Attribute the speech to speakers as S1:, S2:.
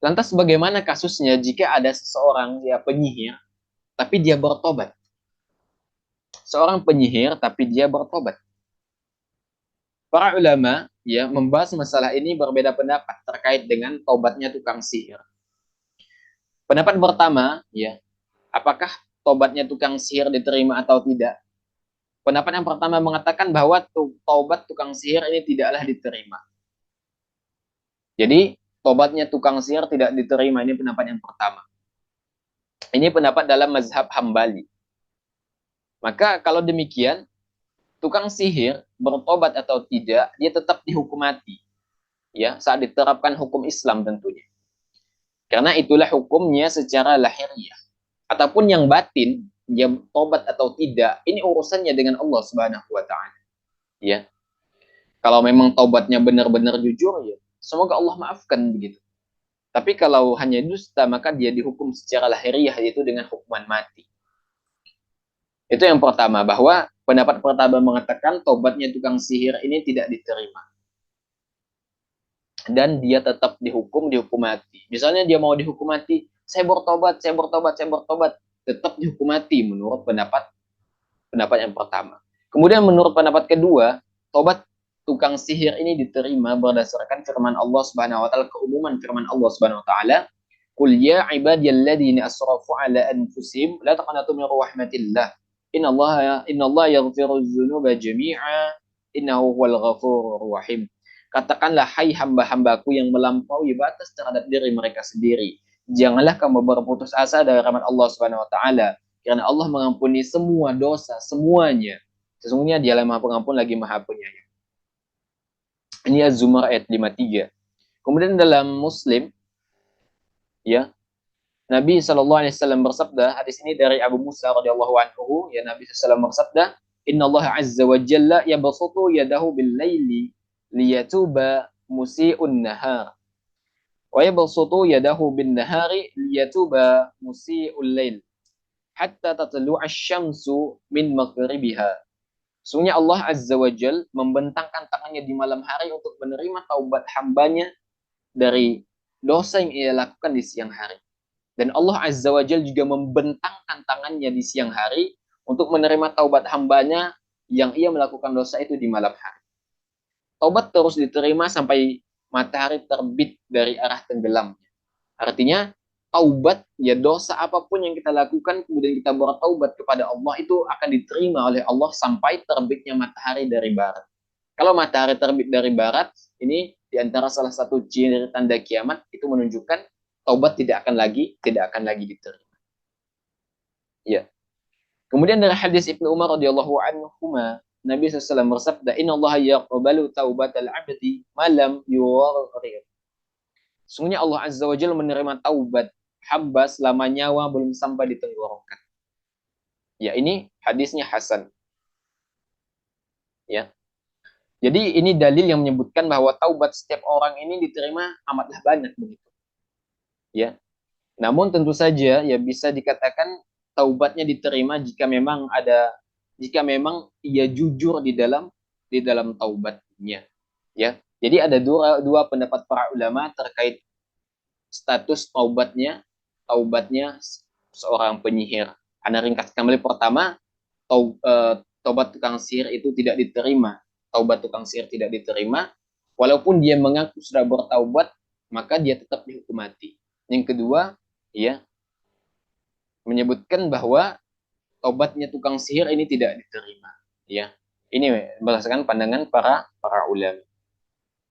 S1: Lantas bagaimana kasusnya jika ada seseorang ya penyihir tapi dia bertobat? Seorang penyihir tapi dia bertobat. Para ulama ya membahas masalah ini berbeda pendapat terkait dengan tobatnya tukang sihir. Pendapat pertama, ya, apakah tobatnya tukang sihir diterima atau tidak? Pendapat yang pertama mengatakan bahwa tobat tukang sihir ini tidaklah diterima. Jadi, tobatnya tukang sihir tidak diterima, ini pendapat yang pertama. Ini pendapat dalam mazhab Hambali. Maka kalau demikian, tukang sihir bertobat atau tidak, dia tetap dihukum mati. Ya, saat diterapkan hukum Islam tentunya. Karena itulah hukumnya secara lahiriah. Ataupun yang batin, dia tobat atau tidak, ini urusannya dengan Allah Subhanahu wa taala. Ya. Kalau memang tobatnya benar-benar jujur ya, semoga Allah maafkan begitu. Tapi kalau hanya dusta, maka dia dihukum secara lahiriah yaitu dengan hukuman mati. Itu yang pertama, bahwa pendapat pertama mengatakan tobatnya tukang sihir ini tidak diterima. Dan dia tetap dihukum mati. Misalnya dia mau dihukum mati, saya bertobat, tetap dihukum mati menurut pendapat yang pertama. Kemudian menurut pendapat kedua, tobat tukang sihir ini diterima berdasarkan firman Allah Subhanahu wa taala, keumuman firman Allah Subhanahu wa taala, "Qul ya ibadiyalladzina asrafu ala anfusihim la taqnatu min rahmatillah. Innallaha yaghfiru dzunuba jami'a innahu huwal ghafurur rahim." Katakanlah, hai hamba-hambaku yang melampaui batas terhadap diri mereka sendiri, janganlah kamu berputus asa dari rahmat Allah Subhanahu wa taala, karena Allah mengampuni semua dosa, semuanya. Sesungguhnya Dialah Maha Pengampun lagi Maha Penyayang. Ini Az-Zumar ayat 53. Kemudian dalam Muslim, ya, Nabi SAW bersabda, hadis ini dari Abu Musa radhiyallahu anhu, ya, Nabi SAW bersabda, Inna Allah azza wa jalla yabsutu yadahu bil laili liyatuba musi'un nahar. Wa yabsutu yadahu bin nahari liyatuba musi'ul lail. Hatta tatlu'a syamsu min maghribiha. Sungguhnya Allah Azza wa Jal membentangkan tangannya di malam hari untuk menerima taubat hambanya dari dosa yang ia lakukan di siang hari. Dan Allah Azza wa Jal juga membentangkan tangannya di siang hari untuk menerima taubat hambanya yang ia melakukan dosa itu di malam hari. Taubat terus diterima sampai matahari terbit dari arah tenggelam. Artinya, taubat, ya, dosa apapun yang kita lakukan kemudian kita bertaubat kepada Allah itu akan diterima oleh Allah sampai terbitnya matahari dari barat. Kalau matahari terbit dari barat, ini diantara salah satu ciri tanda kiamat, itu menunjukkan taubat tidak akan lagi diterima. Ya. Kemudian dari hadis Ibnu Umar radhiyallahu anhu, Nabi SAW bersabda, Inna Allah yaqbalu taubatal abdi malam yuwarir. Sungguhnya Allah Azza wa Jalla menerima taubat hamba selama nyawa belum sampai di tenggorokan. Ya, ini hadisnya hasan. Ya. Jadi ini dalil yang menyebutkan bahwa taubat setiap orang ini diterima amatlah banyak begitu. Ya. Namun tentu saja ya bisa dikatakan taubatnya diterima jika memang ia jujur di dalam taubatnya. Ya. Jadi ada dua pendapat para ulama terkait status taubatnya seorang penyihir. Anda ringkas kembali, pertama, taubat tukang sihir itu tidak diterima. Taubat tukang sihir tidak diterima, walaupun dia mengaku sudah bertaubat, maka dia tetap dihukum mati. Yang kedua, ya, menyebutkan bahwa taubatnya tukang sihir ini tidak diterima. Ya, ini berdasarkan pandangan para ulama.